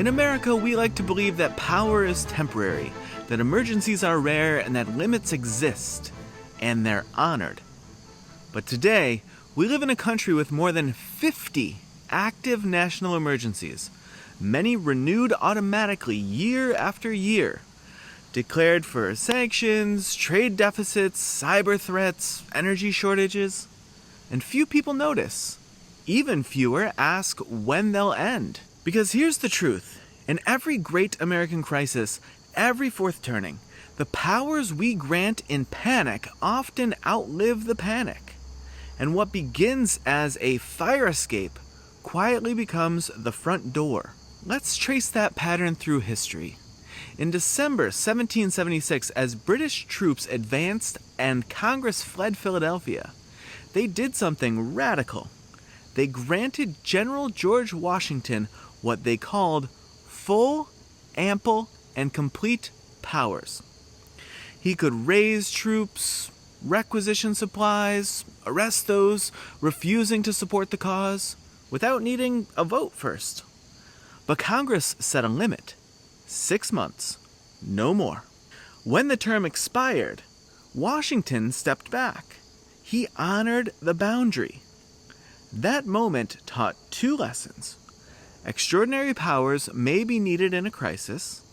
In America, we like to believe that power is temporary, that emergencies are rare, and that limits exist, and they're honored. But today, we live in a country with more than 50 active national emergencies, many renewed automatically year after year, declared for sanctions, trade deficits, cyber threats, energy shortages, and few people notice. Even fewer ask when they'll end. Because here's the truth. In every great American crisis, every fourth turning, the powers we grant in panic often outlive the panic. And what begins as a fire escape quietly becomes the front door. Let's trace that pattern through history. In December 1776, as British troops advanced and Congress fled Philadelphia, they did something radical. They granted General George Washington what they called full, ample, and complete powers. He could raise troops, requisition supplies, arrest those refusing to support the cause, without needing a vote first. But Congress set a limit. 6 months, no more. When the term expired, Washington stepped back. He honored the boundary. That moment taught 2 lessons. Extraordinary powers may be needed in a crisis,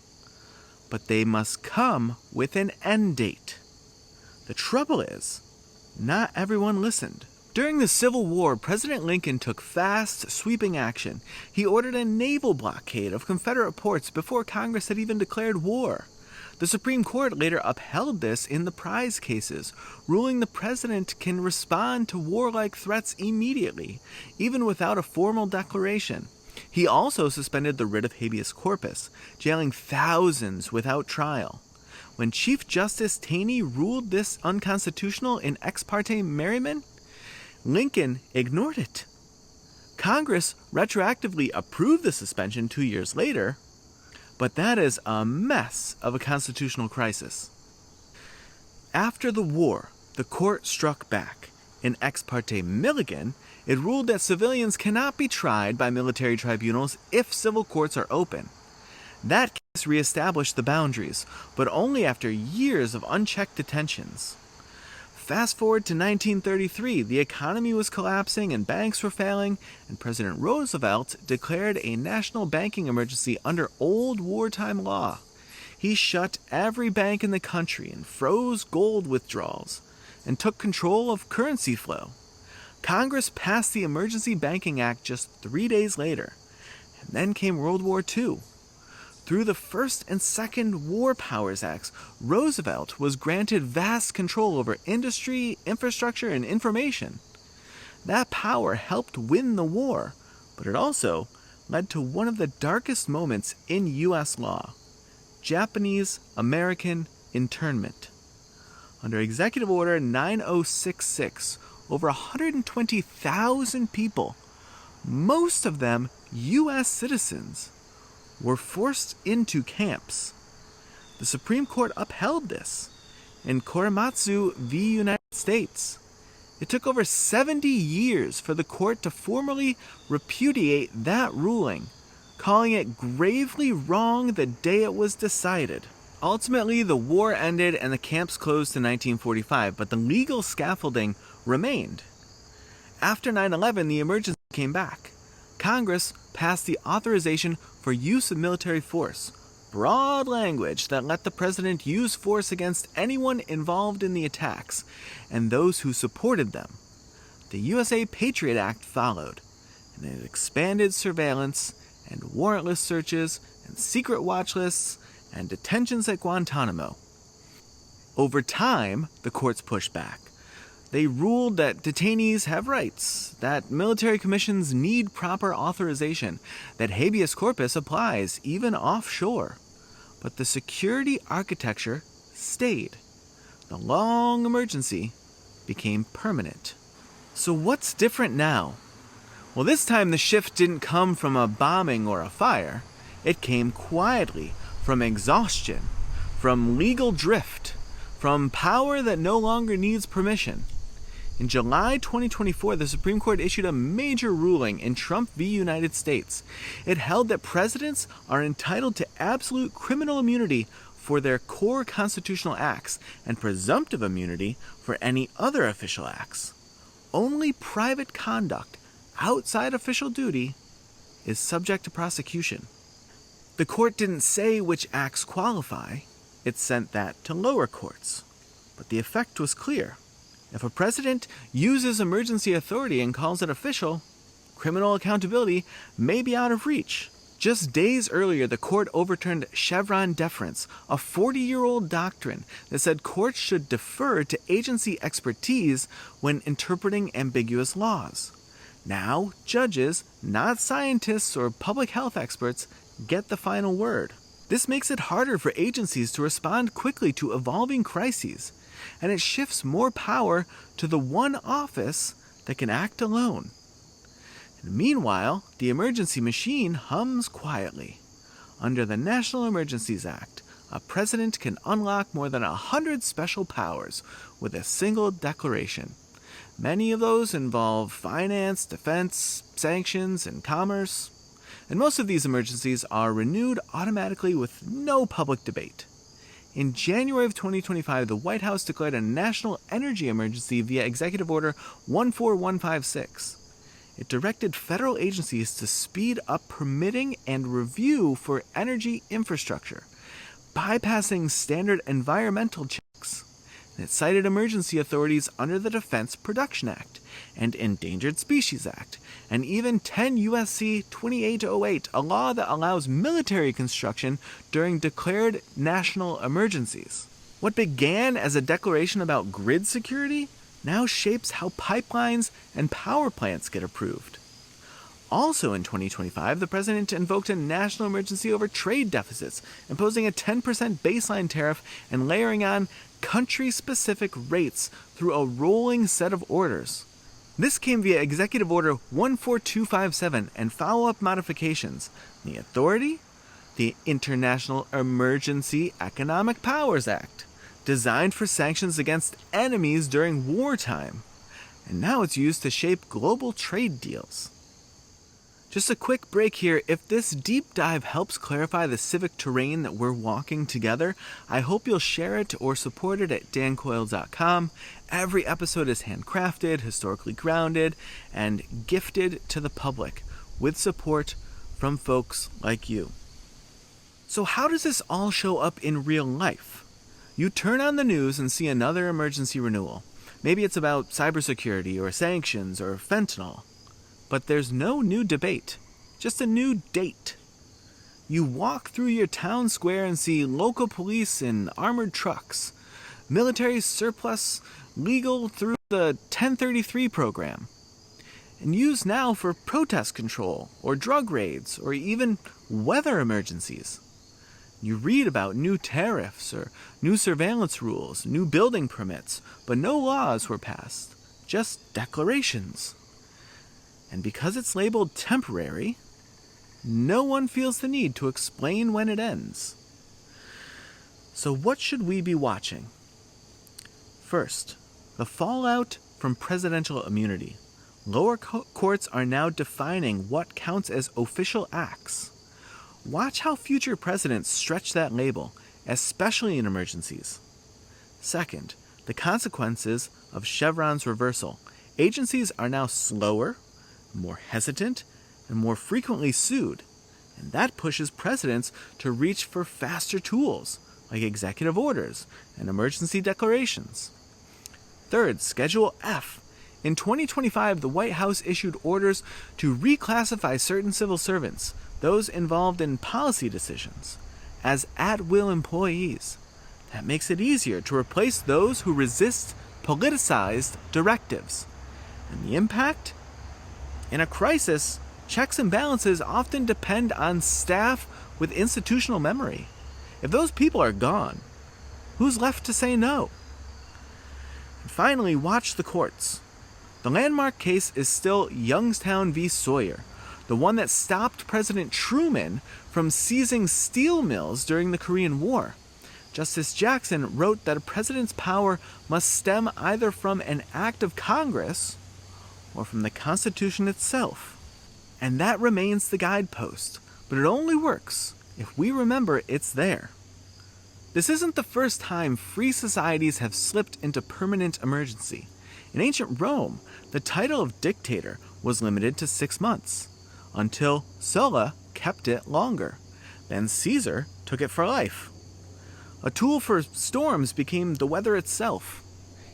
but they must come with an end date. The trouble is, not everyone listened. During the Civil War, President Lincoln took fast, sweeping action. He ordered a naval blockade of Confederate ports before Congress had even declared war. The Supreme Court later upheld this in the prize cases, ruling the president can respond to warlike threats immediately, even without a formal declaration. He also suspended the writ of habeas corpus, jailing thousands without trial. When Chief Justice Taney ruled this unconstitutional in Ex parte Merriman, Lincoln ignored it. Congress retroactively approved the suspension 2 years later, but that is a mess of a constitutional crisis. After the war, the court struck back. In Ex parte Milligan, it ruled that civilians cannot be tried by military tribunals if civil courts are open. That case reestablished the boundaries, but only after years of unchecked detentions. Fast forward to 1933, the economy was collapsing and banks were failing, and President Roosevelt declared a national banking emergency under old wartime law. He shut every bank in the country and froze gold withdrawals, and took control of currency flow. Congress passed the Emergency Banking Act just 3 days later, and then came World War II. Through the First and Second War Powers Acts, Roosevelt was granted vast control over industry, infrastructure, and information. That power helped win the war, but it also led to one of the darkest moments in U.S. law: Japanese-American internment. Under Executive Order 9066, over 120,000 people, most of them U.S. citizens, were forced into camps. The Supreme Court upheld this in Korematsu v. United States. It took over 70 years for the court to formally repudiate that ruling, calling it gravely wrong the day it was decided. Ultimately, the war ended and the camps closed in 1945, but the legal scaffolding remained. After 9/11, the emergency came back. Congress passed the authorization for use of military force, broad language that let the president use force against anyone involved in the attacks and those who supported them. The USA Patriot Act followed, and it expanded surveillance and warrantless searches and secret watch lists and detentions at Guantanamo. Over time, the courts pushed back. They ruled that detainees have rights, that military commissions need proper authorization, that habeas corpus applies even offshore. But the security architecture stayed. The long emergency became permanent. So what's different now? Well, this time the shift didn't come from a bombing or a fire. It came quietly, from exhaustion, from legal drift, from power that no longer needs permission. In July 2024, the Supreme Court issued a major ruling in Trump v. United States. It held that presidents are entitled to absolute criminal immunity for their core constitutional acts and presumptive immunity for any other official acts. Only private conduct outside official duty is subject to prosecution. The court didn't say which acts qualify. It sent that to lower courts. But the effect was clear. If a president uses emergency authority and calls it official, criminal accountability may be out of reach. Just days earlier, the court overturned Chevron Deference, a 40-year-old doctrine that said courts should defer to agency expertise when interpreting ambiguous laws. Now, judges, not scientists or public health experts, get the final word. This makes it harder for agencies to respond quickly to evolving crises, and it shifts more power to the one office that can act alone. And meanwhile, the emergency machine hums quietly. Under the National Emergencies Act, a president can unlock more than 100 special powers with a single declaration. Many of those involve finance, defense, sanctions, and commerce. And most of these emergencies are renewed automatically with no public debate. In January of 2025, the White House declared a national energy emergency via Executive Order 14156. It directed federal agencies to speed up permitting and review for energy infrastructure, bypassing standard environmental checks. And it cited emergency authorities under the Defense Production Act and Endangered Species Act, and even 10 U.S.C. 2808, a law that allows military construction during declared national emergencies. What began as a declaration about grid security now shapes how pipelines and power plants get approved. Also in 2025, the president invoked a national emergency over trade deficits, imposing a 10% baseline tariff and layering on country-specific rates through a rolling set of orders. This came via Executive Order 14257 and follow-up modifications. The authority? The International Emergency Economic Powers Act, designed for sanctions against enemies during wartime. And now it's used to shape global trade deals. Just a quick break here. If this deep dive helps clarify the civic terrain that we're walking together, I hope you'll share it or support it at dancoyle.com. Every episode is handcrafted, historically grounded, and gifted to the public with support from folks like you. So how does this all show up in real life? You turn on the news and see another emergency renewal. Maybe it's about cybersecurity or sanctions or fentanyl. But there's no new debate, just a new date. You walk through your town square and see local police in armored trucks, military surplus legal through the 1033 program, and used now for protest control or drug raids or even weather emergencies. You read about new tariffs or new surveillance rules, new building permits, but no laws were passed, just declarations. And because it's labeled temporary, no one feels the need to explain when it ends. So what should we be watching? First, the fallout from presidential immunity. Lower courts are now defining what counts as official acts. Watch how future presidents stretch that label, especially in emergencies. Second, the consequences of Chevron's reversal. Agencies are now slower, more hesitant, and more frequently sued, and that pushes presidents to reach for faster tools like executive orders and emergency declarations. Third, Schedule F. In 2025, the White House issued orders to reclassify certain civil servants, those involved in policy decisions, as at-will employees. That makes it easier to replace those who resist politicized directives. And the impact? In a crisis, checks and balances often depend on staff with institutional memory. If those people are gone, who's left to say no? And finally, watch the courts. The landmark case is still Youngstown v. Sawyer, the one that stopped President Truman from seizing steel mills during the Korean War. Justice Jackson wrote that a president's power must stem either from an act of Congress or from the Constitution itself. And that remains the guidepost, but it only works if we remember it's there. This isn't the first time free societies have slipped into permanent emergency. In ancient Rome, the title of dictator was limited to 6 months, until Sulla kept it longer. Then Caesar took it for life. A tool for storms became the weather itself.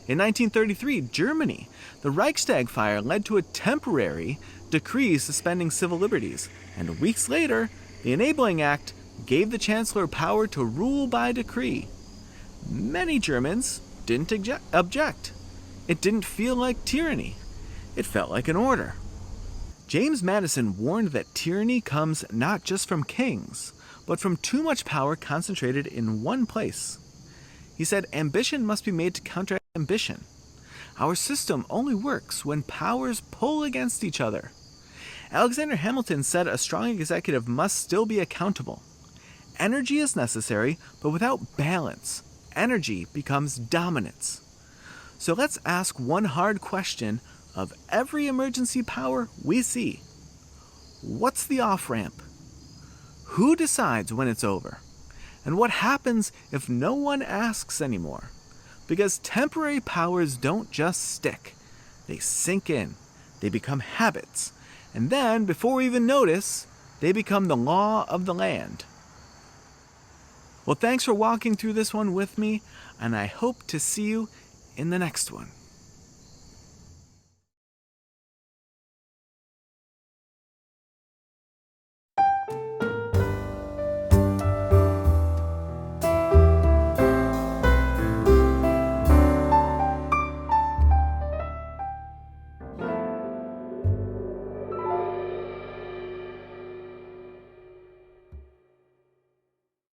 In 1933, Germany, the Reichstag fire led to a temporary decree suspending civil liberties, and weeks later, the Enabling Act gave the chancellor power to rule by decree. Many Germans didn't object. It didn't feel like tyranny. It felt like an order. James Madison warned that tyranny comes not just from kings, but from too much power concentrated in one place. He said ambition must be made to counteract ambition. Our system only works when powers pull against each other. Alexander Hamilton said a strong executive must still be accountable. Energy is necessary, but without balance, energy becomes dominance. So let's ask one hard question of every emergency power we see. What's the off-ramp? Who decides when it's over? And what happens if no one asks anymore? Because temporary powers don't just stick. They sink in. They become habits. And then, before we even notice, they become the law of the land. Well, thanks for walking through this one with me, and I hope to see you in the next one.